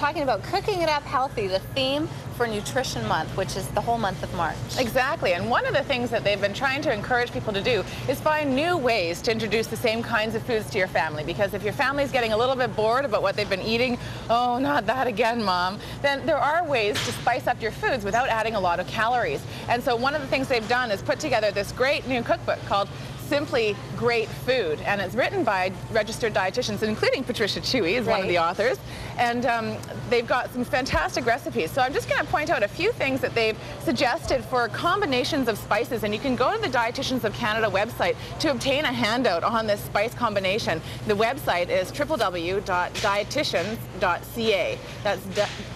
talking about cooking it up healthy, the theme for Nutrition Month, which is the whole month of March. Exactly, and one of the things that they've been trying to encourage people to do is find new ways to introduce the same kinds of foods to your family, because if your family's getting a little bit bored about what they've been eating, oh, not that again, Mom, then there are ways to spice up your foods without adding a lot of calories. And so one of the things they've done is put together this great new cookbook called Simply Great Food, and it's written by registered dietitians, including Patricia Chewy is one of the authors, and they've got some fantastic recipes. So I'm just going to point out a few things that they've suggested for combinations of spices, and you can go to the Dietitians of Canada website to obtain a handout on this spice combination. The website is www.dietitians.ca. That's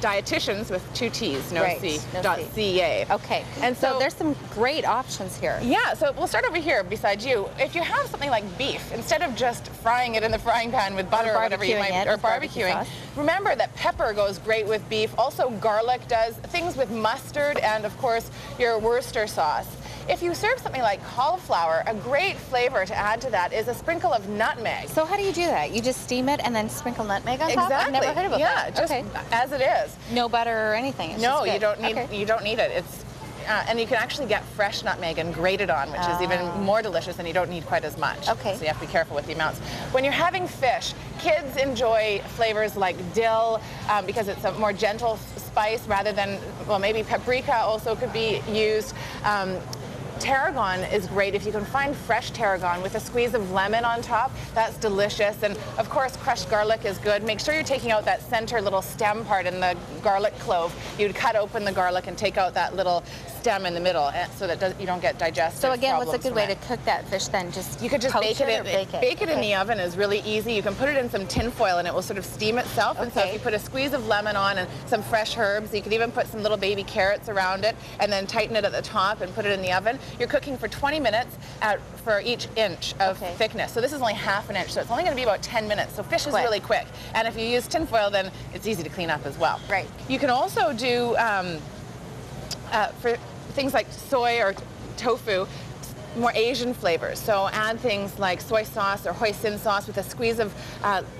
dietitians with two T's, no C, .ca. Okay, and so there's some great options here. Yeah, so we'll start over here beside you. If you have something like beef, instead of just frying it in the frying pan with butter or whatever you might, or barbecuing, remember that pepper goes great with beef. Also garlic does, things with mustard, and of course your Worcester sauce. If you serve something like cauliflower, a great flavor to add to that is a sprinkle of nutmeg. So how do you do that? You just steam it and then sprinkle nutmeg on top? Exactly. I've never heard of it. Yeah, just as it is. No butter or anything? It's no, just you don't need you don't need it. It's and you can actually get fresh nutmeg and grate it on, which is even more delicious, and you don't need quite as much. Okay. So you have to be careful with the amounts. When you're having fish, kids enjoy flavors like dill because it's a more gentle spice rather than, well, maybe paprika also could be used. Tarragon is great if you can find fresh tarragon with a squeeze of lemon on top. That's delicious. And of course, crushed garlic is good. Make sure you're taking out that center little stem part in the garlic clove. You'd cut open the garlic and take out that little stem in the middle so that you don't get digestive problems. So again, what's a good way to cook that fish then? Just you could just bake it in the oven is really easy. You can put it in some tin foil and it will sort of steam itself. And so if you put a squeeze of lemon on and some fresh herbs, you could even put some little baby carrots around it and then tighten it at the top and put it in the oven. You're cooking for 20 minutes for each inch of thickness. So this is only half an inch, so it's only going to be about 10 minutes. So fish is really quick. And if you use tin foil, then it's easy to clean up as well. Right. You can also do, for things like soy or tofu, more Asian flavors. So add things like soy sauce or hoisin sauce with a squeeze of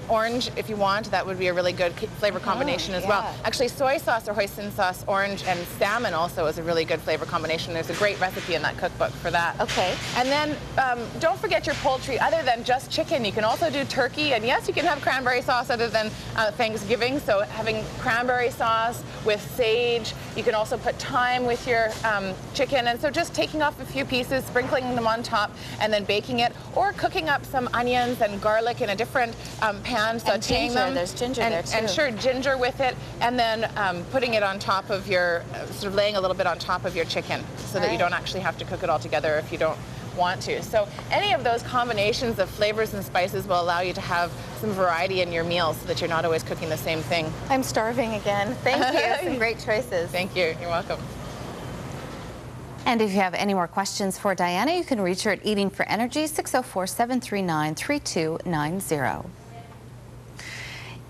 orange if you want. That would be a really good flavor combination as well. Actually, soy sauce or hoisin sauce, orange, and salmon also is a really good flavor combination. There's a great recipe in that cookbook for that. Okay. And then don't forget your poultry. Other than just chicken, you can also do turkey. And yes, you can have cranberry sauce other than Thanksgiving. So having cranberry sauce with sage. You can also put thyme with your chicken. And so just taking off a few pieces, sprinkling them on top, and then baking it, or cooking up some onions and garlic in a different pan, sauteing them. There's ginger there too. And sure, ginger with it, and then putting it on top of your, sort of laying a little bit on top of your chicken, so that you don't actually have to cook it all together if you don't want to. So any of those combinations of flavors and spices will allow you to have some variety in your meals so that you're not always cooking the same thing. I'm starving again. Thank you. Some great choices. Thank you. You're welcome. And if you have any more questions for Diana, you can reach her at Eating for Energy, 604-739-3290.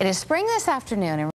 It is spring this afternoon.